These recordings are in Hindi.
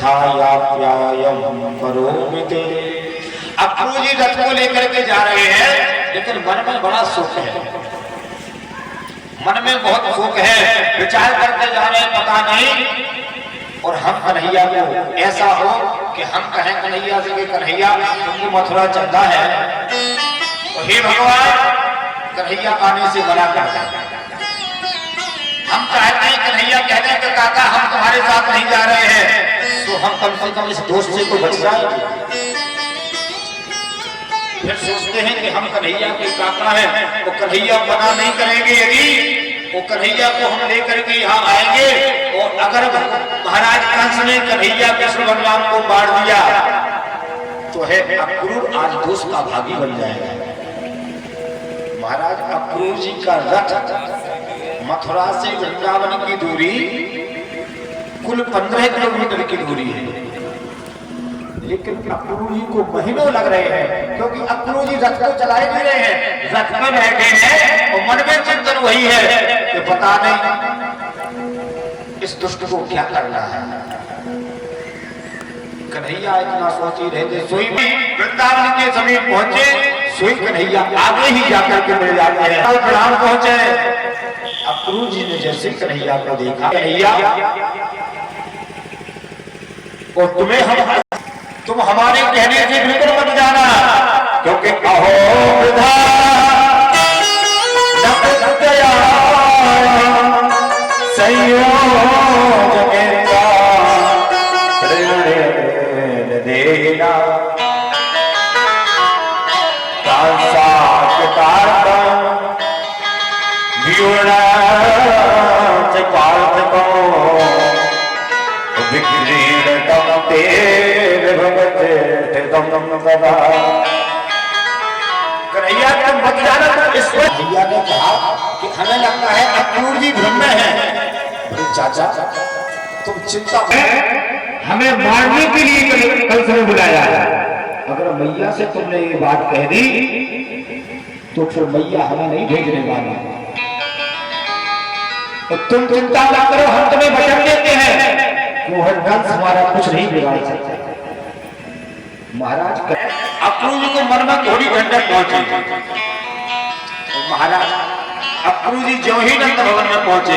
रथायाप्यायम करोमिते। अक्रूर जी रथ को लेकर के जा रहे हैं, लेकिन मन में बड़ा सुख है, मन में बहुत सुख है, विचार करते जा रहे हैं पता नहीं और हम कन्हैया को ऐसा हो कि हम कहें कन्हैया से कि कन्हैया तुमको मथुरा चलता है, तो हे भगवान कन्हैया आने से मना करते हैं। हम चाहते हैं कन्हैया कहते हैं कि काका हम तुम्हारे साथ नहीं जा रहे हैं, तो हम कम से कम इस दोस्त से तो बच जाए। फिर सोचते हैं कि हम कन्हैया के काका हैं, तो कन्हैया मना नहीं करेंगे यदि वो कन्हैया को हम लेकर के यहाँ आएंगे। और अगर महाराज कंस ने कन्हैया कृष्ण भगवान को मार दिया तो है अक्रूर आज दोस्त का भागी बन जाएगा। महाराज अक्रूर जी का रथ मथुरा से वृंदावन की दूरी कुल 15 किलोमीटर की दूरी है, लेकिन अक्रूर जी को महीनों लग रहे हैं, क्योंकि अक्रूर जी रथ को चलाए नहीं रहे हैं, रथ में बैठे हैं और मन में चिंतन वही है कि पता नहीं इस दुष्ट को क्या करना है। कन्हैया इतना सोच ही रहे थे, सोई भी वृंदावन के समीप पहुंचे, सोई कन्हैया आगे ही जाकर के मिल जाते हैं। प्रणाम पहुंचे, अक्रूर जी ने जैसे कन्हैया को देखा, कन्हैया और तुम हमारे कहने से बिल्कुल मत जाना, क्योंकि अहो वृद्धा दया संयोग देना कन्हैया तुम मत जाना। इस पर कन्हैया ने कहा कि हमें लगता है अक्रूर जी भ्रम में है। चाचा तुम चिंता हमें मारने के लिए कल से बुलाया है। अगर मैया से तुमने ये बात कह दी तो फिर मैया हमें नहीं भेजने वाली। तो तुम चिंता ना करो, हम तुम्हें वचन देते हैं वो कंस हमारा कुछ नहीं बिगाड़ सकता। महाराज अक्रूर जी को मन में थोड़ी ठंडक पहुंची। महाराज अक्रूर जी जो ही नंद भवन में पहुंचे,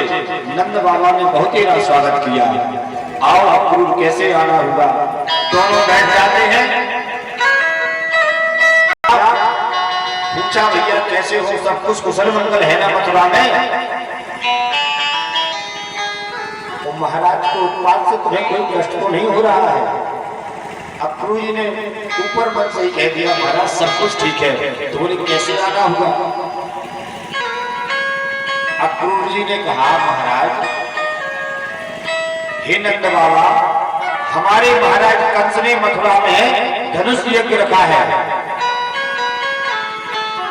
नंद बाबा ने बहुत ही स्वागत किया। आओ अक्रूर कैसे आना होगा। दोनों बैठ जाते हैं, पूछा भैया कैसे हो, सब कुछ कुशल मंगल है ना मथुरा में। महाराज को उपवास से तुम्हें कोई कष्ट तो नहीं हो रहा है। अक्रूर जी ने ऊपर मन से ही कह दिया महाराज सब कुछ ठीक है, तो बोले कैसे आना हुआ। अक्रूर जी ने कहा महाराज हे नंद बाबा, हमारे महाराज कंस ने मथुरा में धनुष यज्ञ रखा है,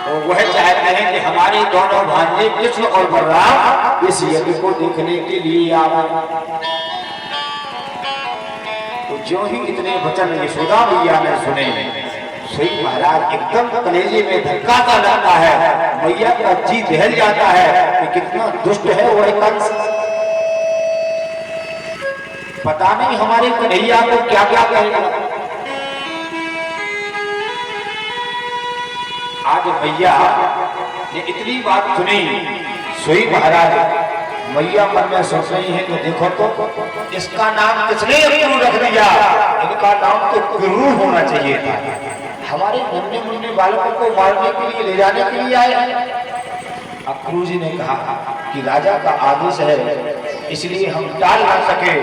और वह चाहते हैं कि हमारे दोनों भांजे कृष्ण और बलराम इस यज्ञ को देखने के लिए आए। तो जो ही इतने वचन यशोदा मैया ने सुने, सोई महाराज एकदम कलेजे में धक्का सा लगता है, मैया का जी दहल जाता है कि कितना दुष्ट है वह कंस। पता नहीं हमारे कन्हैया को क्या क्या कहेगा। आज मैया ने इतनी बात सुनी, सोई महाराज मैया मन में सोच रही है कि देखो तो इसका नाम किसने अक्रूर रख दिया, इनका नाम तो क्रूर होना चाहिए था। हमारे नन्हे मुन्ने बालकों को मारने के लिए ले जाने के लिए आए। अक्रूर जी ने कहा कि राजा का आदेश है, इसलिए हम टाल ना सके,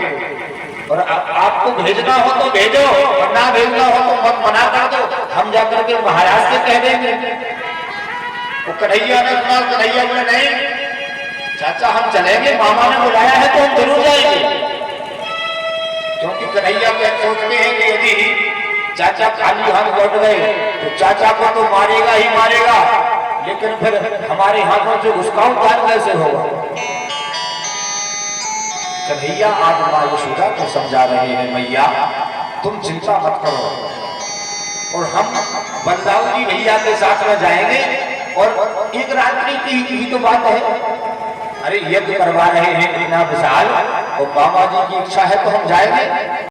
और आपको भेजना हो तो भेजो और ना भेजना हो तो मत मना कर दो, हम जाकर के महाराज से कह देंगे। वो कन्हैया ने सुना, कन्हैया बोले नहीं चाचा हम चलेंगे, मामा ने बुलाया है तो हम जरूर जाएंगे। क्योंकि कन्हैया क्या सोचते हैं कि यदि चाचा खाली हाथ लौट गए तो चाचा को तो मारेगा ही मारेगा, लेकिन फिर हमारे हाथों से उसका उद्धार कैसे होगा। कन्हैया आज माँ यशोदा को समझा रहे हैं मैया तुम चिंता मत करो, और हम बलदाऊ जी भैया के साथ में जाएंगे, और एक रात्रि की तो बात है। अरे यज्ञ करवा रहे हैं इतना विशाल, और बाबा जी की इच्छा है तो हम जाएंगे।